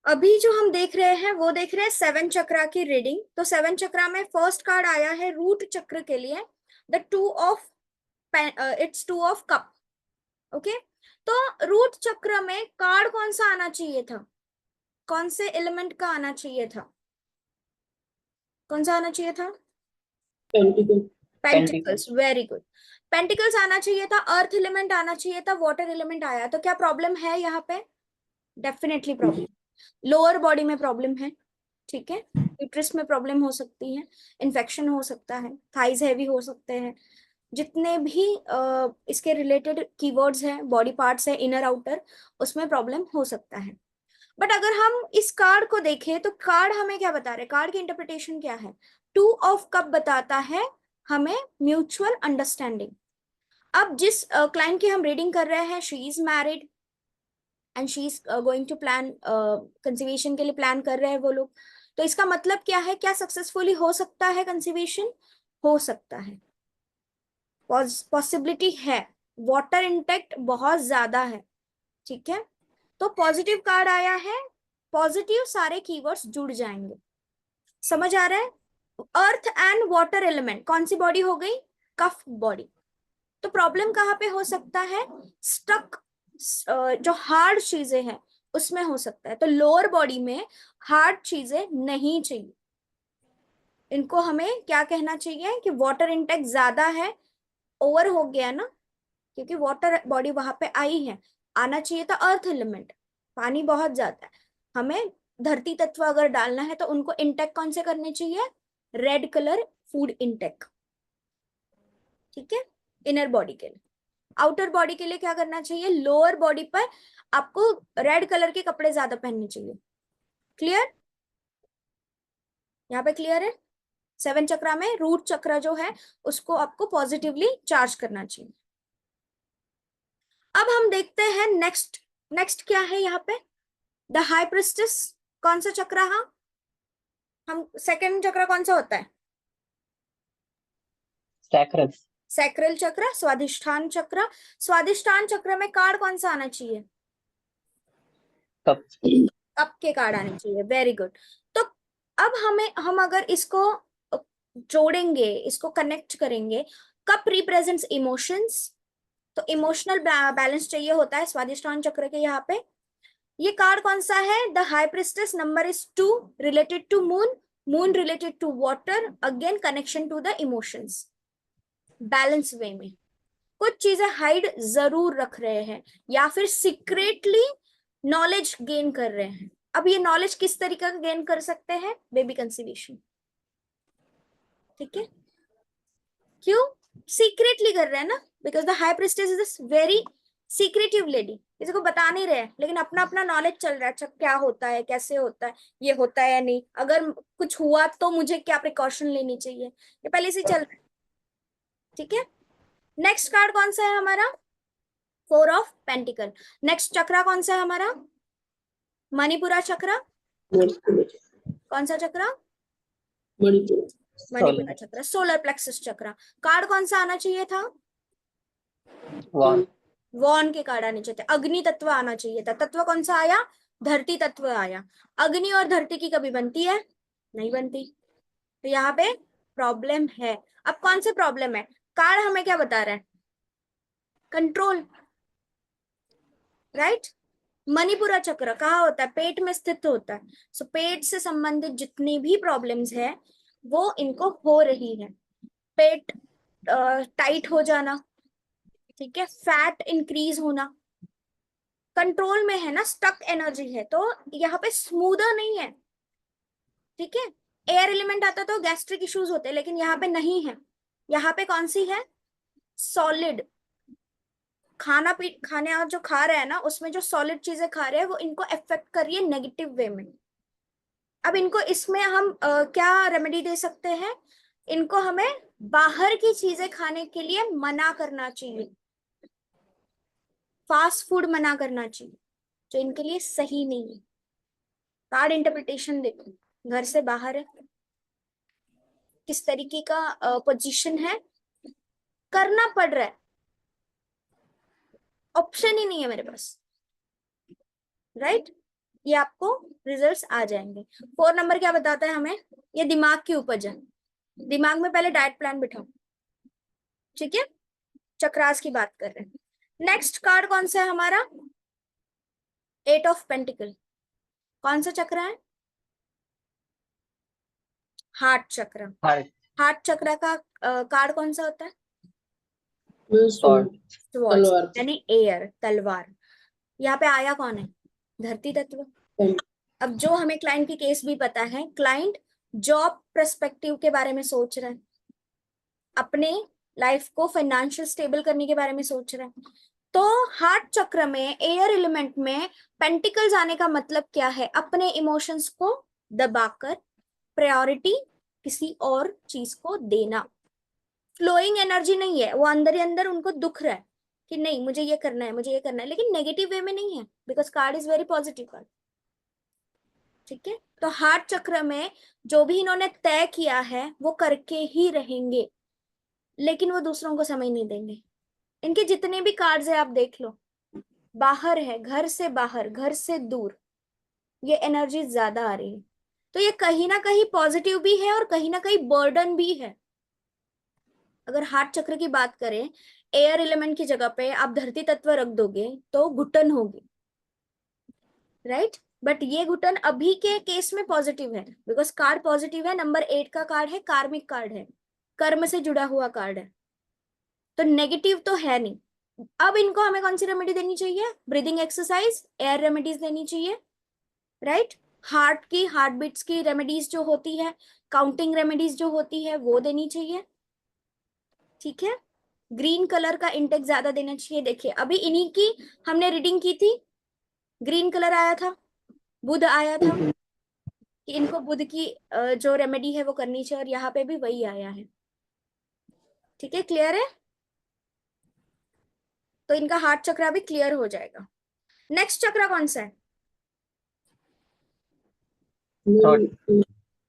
अभी जो हम देख रहे हैं वो देख रहे हैं 7 चक्रा की रीडिंग। तो 7 चक्रा में फर्स्ट कार्ड आया है रूट चक्र के लिए, the two of its two of cup. Okay, तो रूट चक्र में कार्ड कौन सा आना चाहिए था? कौन से एलिमेंट का आना चाहिए था? कौन सा आना चाहिए था? Pentacle. Pentacles, very good. Pentacles आना चाहिए था, अर्थ एलिमेंट आना चाहिए था, वाटर एलिमेंट आया। तो क्या प्रॉब्लम है यहाँ पे? डेफिनेटली प्रॉब्लम, लोअर बॉडी में प्रॉब्लम है। ठीक है, यूट्रस में प्रॉब्लम हो सकती है, इन्फेक्शन हो सकता है, थाइज हैवी हो सकते हैं, जितने भी इसके रिलेटेड कीवर्ड्स हैं, बॉडी पार्ट्स है, इनर आउटर, उसमें प्रॉब्लम हो सकता है। बट अगर हम इस कार्ड को देखें तो कार्ड हमें क्या बता रहे हैं? कार्ड की इंटरप्रिटेशन क्या है? टू ऑफ कप बताता है हमें म्यूचुअल अंडरस्टैंडिंग। अब जिस क्लाइंट की हम रीडिंग कर रहे हैं, she is married and she is going to plan, conception के लिए प्लान कर रहे हैं वो लोग। तो इसका मतलब क्या है? क्या सक्सेसफुली हो सकता है कंसीवेशन? हो सकता है, पॉसिबिलिटी है, वाटर इंटेक्ट बहुत ज्यादा है। ठीक है, तो पॉजिटिव कार्ड आया है, पॉजिटिव सारे कीवर्ड्स जुड़ जाएंगे। समझ आ रहा है? अर्थ एंड वाटर एलिमेंट कौन सी बॉडी हो गई? कफ बॉडी। तो प्रॉब्लम कहाँ पे हो सकता है? स्टक, जो हार्ड चीजें हैं उसमें हो सकता है। तो लोअर बॉडी में हार्ड चीजें नहीं चाहिए, इनको हमें क्या कहना चाहिए कि वाटर इंटेक ज्यादा है, ओवर हो गया ना, क्योंकि वाटर बॉडी वहां पे आई है। आना चाहिए था अर्थ एलिमेंट, पानी बहुत ज्यादा है। हमें धरती तत्व अगर डालना है तो उनको इंटेक कौन से करने चाहिए? Red colour food intake. ठीक है, इनर बॉडी के लिए। आउटर बॉडी के लिए क्या करना चाहिए? लोअर बॉडी पर आपको रेड कलर के कपड़े ज्यादा पहनने चाहिए। क्लियर? यहाँ पे क्लियर है? 7 चक्रा में रूट चक्र जो है उसको आपको पॉजिटिवली चार्ज करना चाहिए। अब हम देखते हैं नेक्स्ट। नेक्स्ट क्या है यहाँ पे? The high priestess. कौन सा चक्र? हाँ, हम सेकंड चक्र कौन सा होता है? सैक्रल। सैक्रल चक्र, स्वादिष्ठान चक्र। स्वादिष्ठान चक्र में कार्ड कौन सा आना चाहिए? कप। कप के कार्ड आने चाहिए, वेरी गुड। तो अब हम अगर इसको जोड़ेंगे, इसको कनेक्ट करेंगे, कप रिप्रेजेंट्स इमोशंस, तो इमोशनल बैलेंस चाहिए होता है स्वादिष्ठान चक्र के यहाँ पे। ये कार्ड कौन सा है? The high priestess, number is 2, related to moon, moon related to water, again connection to the emotions. Balance way में कुछ चीजें हाइड जरूर रख रहे हैं या फिर सीक्रेटली नॉलेज गेन कर रहे हैं। अब ये नॉलेज किस तरीके का गेन कर सकते हैं? बेबी कंसीवेशन। ठीक है, क्यों सीक्रेटली कर रहे हैं ना? Because the high priestess is very secretive lady, किसी को बता नहीं रहे, लेकिन अपना अपना नॉलेज चल रहा है। अच्छा, क्या होता है, कैसे होता है, ये होता है या नहीं, अगर कुछ हुआ तो मुझे क्या प्रिकॉशन लेनी चाहिए, ये पहले से चल रहा है। ठीक है, नेक्स्ट कार्ड कौन सा है हमारा? 4 ऑफ पेंटिकल। नेक्स्ट चक्रा कौन सा है हमारा? मणिपुरा चक्र। कौन सा चक्र? मणिपुर। मणिपुरा चक्र, सोलर प्लेक्सस चक्र। कार्ड कौन सा आना चाहिए था? वन। वॉन के कार्ड आने चाहिए थे, अग्नि तत्व आना चाहिए था। तत्व कौन सा आया? धरती तत्व आया। अग्नि और धरती की कभी बनती है? नहीं बनती। तो यहाँ पे प्रॉब्लम है। अब कौन से प्रॉब्लम है? कार्ड हमें क्या बता रहा है? Control, right. मणिपुरा चक्र कहाँ होता है? पेट में स्थित होता है। सो पेट से संबंधित जितनी भी प्रॉब्लम्स है वो इनको हो रही है। पेट टाइट हो जाना, ठीक है, फैट इंक्रीज होना, कंट्रोल में है ना, स्टक एनर्जी है, तो यहाँ पे स्मूदर नहीं है। ठीक है, एयर एलिमेंट आता तो गैस्ट्रिक इश्यूज होते, लेकिन यहाँ पे नहीं है। यहाँ पे कौन सी है? सॉलिड। खाना पी खाने जो खा रहे हैं ना, उसमें जो सॉलिड चीजें खा रहे हैं वो इनको अफेक्ट कर रही है नेगेटिव वे में। अब इनको इसमें हम क्या रेमेडी दे सकते हैं? इनको हमें बाहर की चीजें खाने के लिए मना करना चाहिए, फास्ट फूड मना करना चाहिए, जो इनके लिए सही नहीं है। कार्ड इंटरप्रिटेशन देखो, घर से बाहर है, किस तरीके का पोजीशन है, करना पड़ रहा है, ऑप्शन ही नहीं है मेरे पास, राइट। ये आपको रिजल्ट्स आ जाएंगे। 4 नंबर क्या बताता है हमें, ये दिमाग की उपज है। दिमाग में पहले डाइट प्लान बिठाओ, ठीक है, चक्रास की बात कर रहे हैं। नेक्स्ट कार्ड कौन सा है हमारा, 8 ऑफ पेंटिकल। कौन सा चक्र है, हार्ट चक्र। हार्ट। हार्ट चक्र का कार्ड कौन सा होता है, स्वॉर्ड। स्वॉर्ड, तलवार। यानी एयर, तलवार। यहाँ पे आया कौन है, धरती तत्व। अब जो हमें क्लाइंट की केस भी पता है, क्लाइंट जॉब पर्सपेक्टिव के बारे में सोच रहा है, अपने लाइफ को फाइनेंशियल स्टेबल करने के बारे में सोच रहा है। तो हार्ट चक्र में एयर एलिमेंट में पेंटिकल्स आने का मतलब क्या है, अपने इमोशंस को दबाकर प्रायोरिटी किसी और चीज को देना। फ्लोइंग एनर्जी नहीं है, वो अंदर ही अंदर उनको दुख रहा है कि नहीं मुझे ये करना है, मुझे ये करना है, लेकिन नेगेटिव वे में नहीं है, because card is very positive card, ठीक है। तो हार्ट चक्र में जो भी इन्होंने तय किया है वो करके ही रहेंगे, लेकिन वो दूसरों को समय नहीं देंगे। इनके जितने भी कार्ड्स है आप देख लो, बाहर है, घर से बाहर, घर से दूर, ये एनर्जी ज्यादा आ रही है। तो ये कहीं ना कहीं पॉजिटिव भी है और कहीं ना कहीं बर्डन भी है। अगर हार्ट चक्र की बात करें, एयर एलिमेंट की जगह पे आप धरती तत्व रख दोगे तो घुटन होगी, राइट। बट ये घुटन अभी के केस में पॉजिटिव है, बिकॉज कार्ड पॉजिटिव है। नंबर 8 का कार्ड है, कार्मिक कार्ड है, कर्म से जुड़ा हुआ कार्ड है, तो नेगेटिव तो है नहीं। अब इनको हमें कौन सी रेमेडी देनी चाहिए, ब्रीदिंग एक्सरसाइज, एयर रेमेडीज देनी चाहिए, राइट। हार्ट की, हार्ट बीट्स की रेमेडीज जो होती है, काउंटिंग रेमेडीज जो होती है वो देनी चाहिए, ठीक है। ग्रीन कलर का इंटेक ज्यादा देना चाहिए। देखिए अभी इन्हीं की हमने रीडिंग की थी, ग्रीन कलर आया था, बुध आया था कि इनको बुध की जो रेमेडी है वो करनी चाहिए, और यहाँ पे भी वही आया है, ठीक है, क्लियर है। तो इनका हार्ट चक्र भी क्लियर हो जाएगा। नेक्स्ट चक्र कौन सा है, थ्रोट।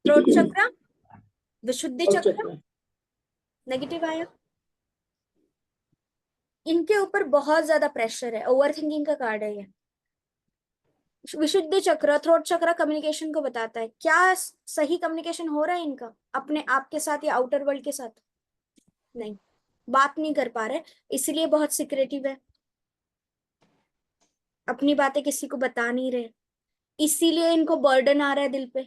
थ्रोट चक्र, विशुद्धि और चक्र, चक्र। नेगेटिव आया। इनके ऊपर बहुत ज्यादा प्रेशर है, ओवर थिंकिंग का कार्ड है ये। विशुद्धि चक्र, थ्रोट चक्र कम्युनिकेशन को बताता है, क्या सही कम्युनिकेशन हो रहा है इनका अपने आप के साथ या आउटर वर्ल्ड के साथ, नहीं, बात नहीं कर पा रहे, इसलिए बहुत सिक्रेटिव है, अपनी बातें किसी को बता नहीं रहे, इसीलिए इनको बर्डन आ रहा है दिल पे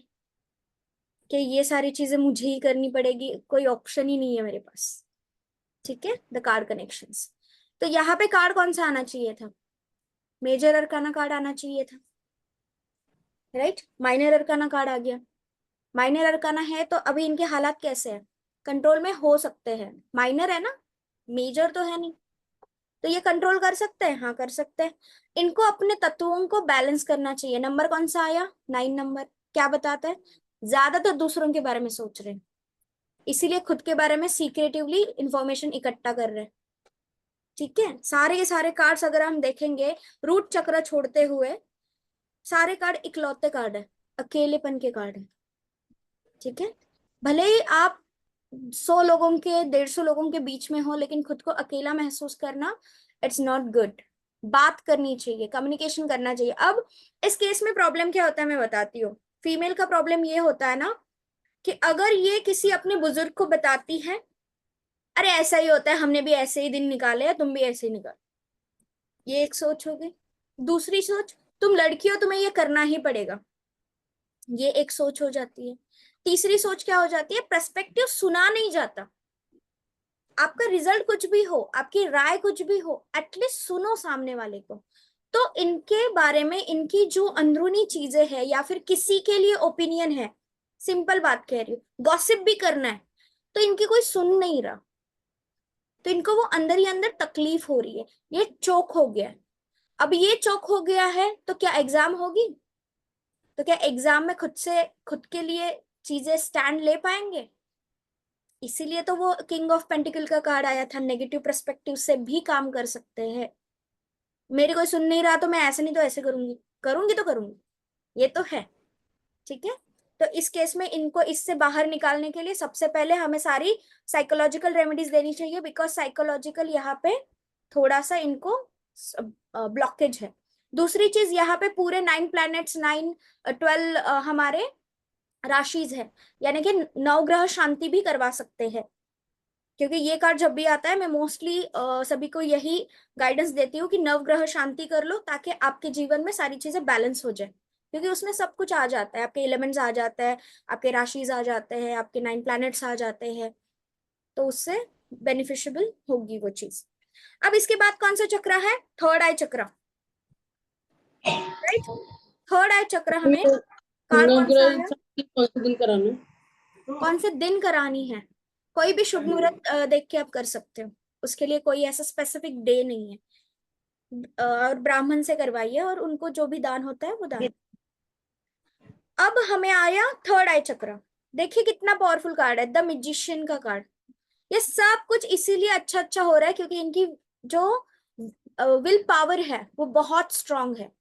कि ये सारी चीजें मुझे ही करनी पड़ेगी, कोई ऑप्शन ही नहीं है मेरे पास, ठीक है। The card connections. तो यहाँ पे कार्ड कौन सा आना चाहिए था, मेजर अरकाना कार्ड आना चाहिए था, राइट। माइनर अरकाना कार्ड आ गया। माइनर अरकाना है तो अभी इनके हालात कैसे हैं, कंट्रोल में हो सकते हैं, माइनर है ना, मेजर तो है नहीं, तो ये कंट्रोल कर सकते हैं, हाँ कर सकते हैं। इनको अपने तत्वों को बैलेंस करना चाहिए। नंबर कौन सा आया, 9 नंबर, क्या बताता है, ज्यादातर दूसरों के बारे में सोच रहे हैं, इसीलिए खुद के बारे में सीक्रेटिवली इंफॉर्मेशन इकट्ठा कर रहे हैं, ठीक है। सारे के सारे कार्ड्स अगर हम देखेंगे, रूट चक्र छोड़ते हुए सारे कार्ड इकलौते कार्ड है, अकेलेपन के कार्ड है, ठीक है। भले ही आप 100 लोगों के, 150 लोगों के बीच में हो, लेकिन खुद को अकेला महसूस करना, इट्स नॉट गुड। बात करनी चाहिए, कम्युनिकेशन करना चाहिए। अब इस केस में प्रॉब्लम क्या होता है मैं बताती हूँ। फीमेल का प्रॉब्लम ये होता है ना कि अगर ये किसी अपने बुजुर्ग को बताती है, अरे ऐसा ही होता है, हमने भी ऐसे ही दिन निकाले हैं, तुम भी ऐसे ही निकालो, ये एक सोच हो गई। दूसरी सोच, तुम लड़की हो, तुम्हें ये करना ही पड़ेगा, ये एक सोच हो जाती है। तीसरी सोच क्या हो जाती है, पर्सपेक्टिव सुना नहीं जाता। आपका रिजल्ट कुछ भी हो, आपकी राय कुछ भी हो, एटलीस्ट सुनो सामने वाले को। तो इनके बारे में इनकी जो अंदरूनी चीजें हैं या फिर किसी के लिए ओपिनियन है, सिंपल बात कह रही हूँ, गॉसिप भी करना है, तो इनकी कोई सुन नहीं रहा, तो इनको वो अंदर ही अंदर तकलीफ हो रही है, ये चोक हो गया है। अब ये चोक हो गया है तो क्या एग्जाम होगी, तो क्या एग्जाम में खुद से, खुद के लिए चीजें स्टैंड ले पाएंगे। इसीलिए तो वो किंग ऑफ पेंटिकल का कार्ड आया था, नेगेटिव पर्सपेक्टिव से भी काम कर सकते हैं। मेरी कोई सुन नहीं रहा तो मैं ऐसे नहीं तो ऐसे करूंगी, करूंगी तो करूंगी, ये तो है, ठीक है। तो इस केस में इनको इससे बाहर निकालने के लिए सबसे पहले हमें सारी साइकोलॉजिकल रेमेडीज देनी चाहिए, बिकॉज साइकोलॉजिकल यहाँ पे थोड़ा सा इनको ब्लॉकेज है। दूसरी चीज, यहाँ पे पूरे 9 प्लैनेट्स, 12 हमारे राशिज है, यानी कि 9 ग्रह शांति भी करवा सकते हैं। क्योंकि ये कार्ड जब भी आता है, मैं मोस्टली सभी को यही गाइडेंस देती हूँ कि नवग्रह शांति कर लो, ताकि आपके जीवन में सारी चीजें बैलेंस हो जाए। क्योंकि उसमें सब कुछ आ जाता है, आपके एलिमेंट्स आ जाता है, आपके राशिज आ जाते हैं, आपके 9 प्लैनेट्स आ जाते हैं, तो उससे बेनिफिशियल होगी वो चीज। अब इसके बाद कौन सा चक्र है? थर्ड आई चक्र, राइट। थर्ड आई चक्र हमें कार्ड कौन सा आ नवग्रह रहा है? शांति कौन से दिन कराना है? कौन से दिन करानी है? कोई भी शुभ मुहूर्त देख के आप कर सकते हो, उसके लिए कोई ऐसा स्पेसिफिक डे नहीं है। और ब्राह्मण से करवाइए, और उनको जो भी दान होता है वो दान। अब हमें आया थर्ड आई चक्र। देखिए कितना पावरफुल कार्ड है, द मैजिशियन का कार्ड। ये सब कुछ इसीलिए अच्छा अच्छा हो रहा है क्योंकि इनकी जो विल पावर है वो बहुत स्ट्रांग है,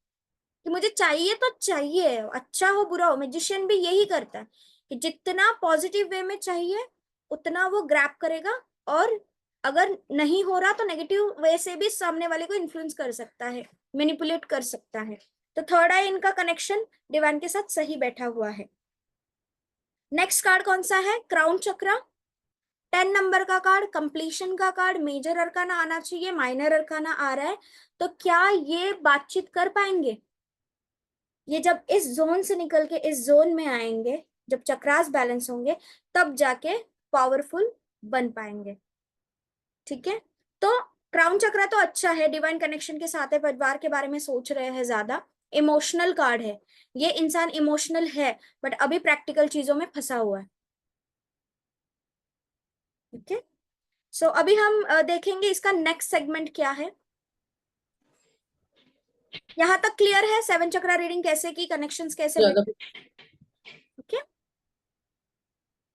कि मुझे चाहिए तो चाहिए, अच्छा हो बुरा हो। मैजिशियन भी यही करता है कि जितना पॉजिटिव वे में चाहिए उतना वो ग्रैब करेगा, और अगर नहीं हो रहा तो नेगेटिव वे से भी सामने वाले को इन्फ्लुएंस कर सकता है, मैनिपुलेट कर सकता है। तो थर्ड आई इनका कनेक्शन डिवाइन के साथ सही बैठा हुआ है। नेक्स्ट कार्ड कौन सा है? क्राउन चक्र, 10 नंबर का कार्ड, कंप्लीशन का कार्ड। मेजर अरकाना आना चाहिए, माइनर अरकाना आ रहा है। तो क्या ये बातचीत कर पाएंगे? ये जब इस जोन से निकल के इस जोन में आएंगे, जब चक्रास बैलेंस होंगे, तब जाके पावरफुल बन पाएंगे। ठीक है, तो क्राउन चक्र तो अच्छा है, डिवाइन कनेक्शन के साथ है, परिवार के बारे में सोच रहे हैं ज्यादा। इमोशनल कार्ड है, ये इंसान इमोशनल है बट अभी प्रैक्टिकल चीजों में फंसा हुआ है। ठीक है, सो अभी हम देखेंगे इसका नेक्स्ट सेगमेंट क्या है। यहाँ तक क्लियर है? 7 चक्रा रीडिंग कैसे की, कनेक्शंस कैसे ज्यादा बने?